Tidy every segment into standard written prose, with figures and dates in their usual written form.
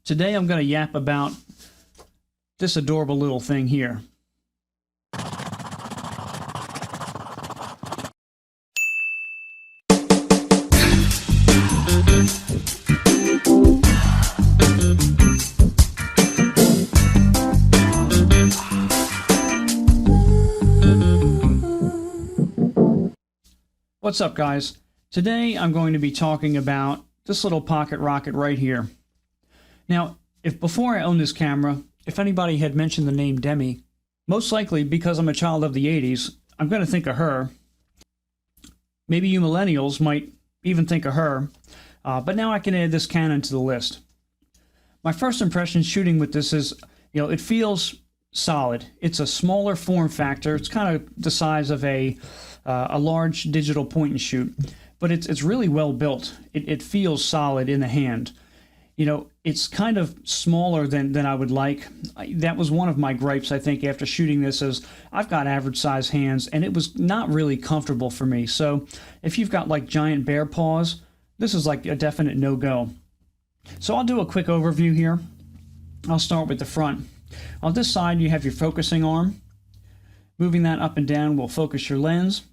Today I'm going to yap about this adorable little thing here. What's up, guys? Today I'm going to be talking about this little pocket rocket right here. Now, if before I owned this camera, if anybody had mentioned the name Demi, most likely because I'm a child of the 80s, I'm going to think of her. Maybe you millennials might even think of her, but now I can add this Canon to the list. My first impression shooting with this is, it feels solid. It's a smaller form factor. It's kind of the size of a large digital point and shoot, but it's really well built. It feels solid in the hand. It's kind of smaller than I would like. That was one of my gripes, I think, after shooting this, is I've got average size hands and it was not really comfortable for me. So if you've got like giant bear paws, this is like a definite no-go. So I'll do a quick overview here. I'll start with the front. On this side, you have your focusing arm. Moving that up and down will focus your lens.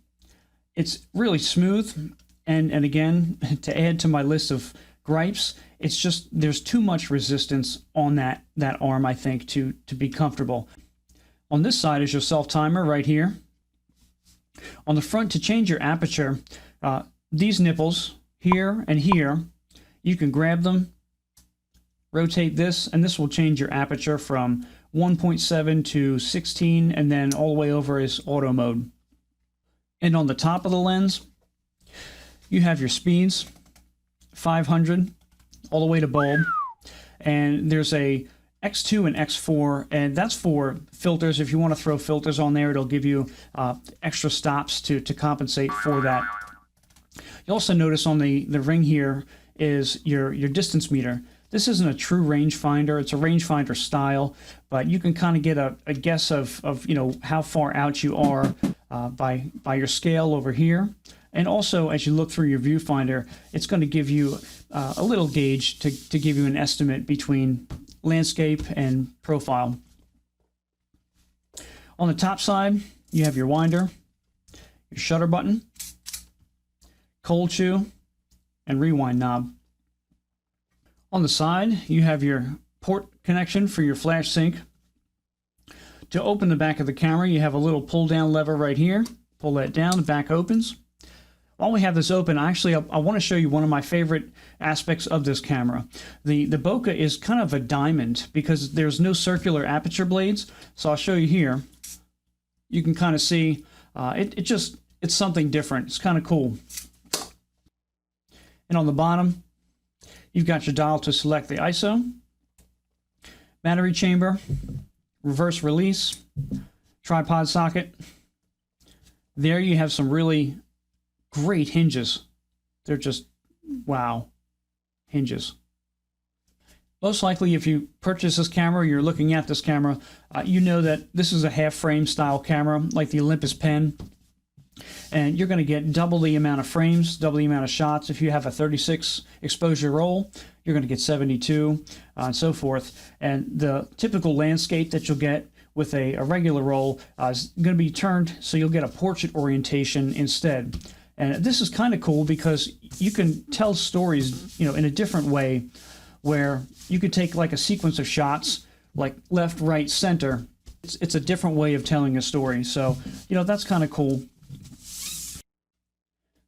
It's really smooth. And again, to add to my list of gripes, it's just there's too much resistance on that arm, I think, to be comfortable. On this side is your self-timer right here. On the front, to change your aperture, these nipples here and here, you can grab them, rotate this, and this will change your aperture from 1.7 to 16, and then all the way over is auto mode. And on the top of the lens, you have your speeds, 500 all the way to bulb, and there's a X2 and X4, and that's for filters. If you want to throw filters on there, it'll give you extra stops to compensate for that. You also notice on the ring here is your distance meter. This isn't a true rangefinder. It's a rangefinder style, but you can kind of get a guess of how far out you are by your scale over here. And also, as you look through your viewfinder, it's going to give you a little gauge to give you an estimate between landscape and profile. On the top side, you have your winder, your shutter button, cold shoe, and rewind knob. On the side, you have your port connection for your flash sync. To open the back of the camera, you have a little pull-down lever right here. Pull that down, the back opens. While we have this open, actually, I want to show you one of my favorite aspects of this camera. The Bokeh is kind of a diamond because there's no circular aperture blades. So I'll show you here. You can kind of see it's something different. It's kind of cool. And on the bottom, you've got your dial to select the ISO, battery chamber, reverse release, tripod socket. There you have some really great hinges. They're just, wow, hinges. Most likely, if you purchase this camera, you're looking at this camera, you know that this is a half frame style camera, like the Olympus pen. And you're going to get double the amount of frames, double the amount of shots. If you have a 36 exposure roll, you're going to get 72, and so forth. And the typical landscape that you'll get with a regular roll is going to be turned so you'll get a portrait orientation instead. And this is kind of cool because you can tell stories, in a different way, where you could take like a sequence of shots, like left, right, center. It's a different way of telling a story. So, that's kind of cool.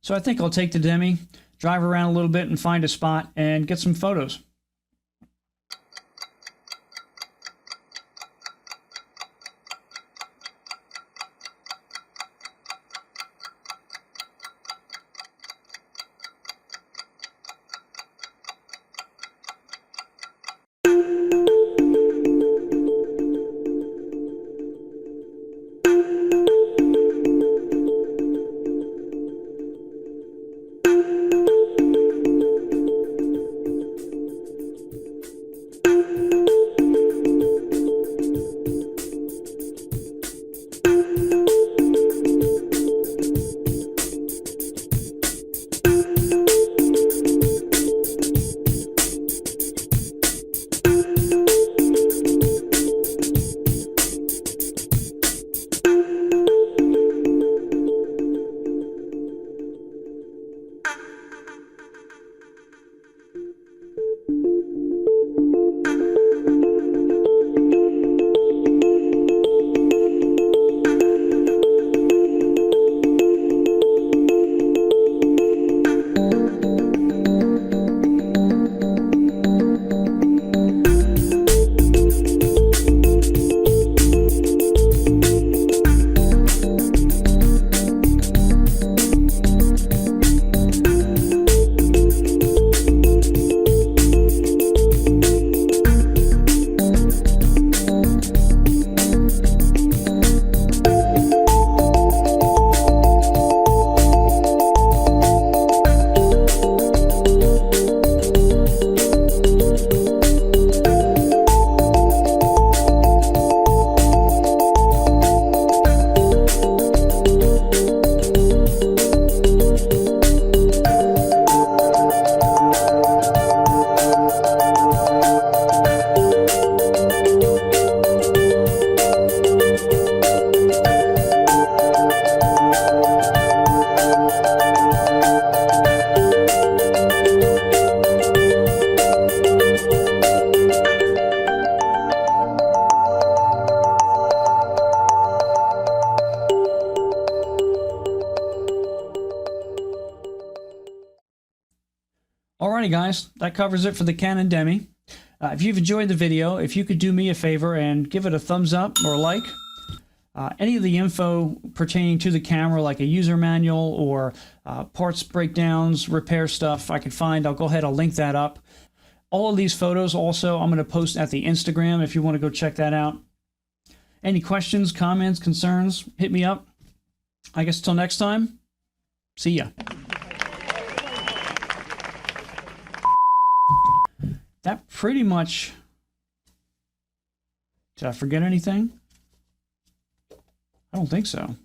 So I think I'll take the Demi, drive around a little bit and find a spot and get some photos. guys, that covers it for the Canon Demi. If you've enjoyed the video, if you could do me a favor and give it a thumbs up or a like. Any of the info pertaining to the camera, like a user manual or parts breakdowns, repair stuff I could find, I'll go ahead, I'll link that up. All of these photos also I'm going to post at the Instagram if you want to go check that out. Any questions, comments, concerns, hit me up. I guess till next time, see ya. That pretty much... Did I forget anything? I don't think so.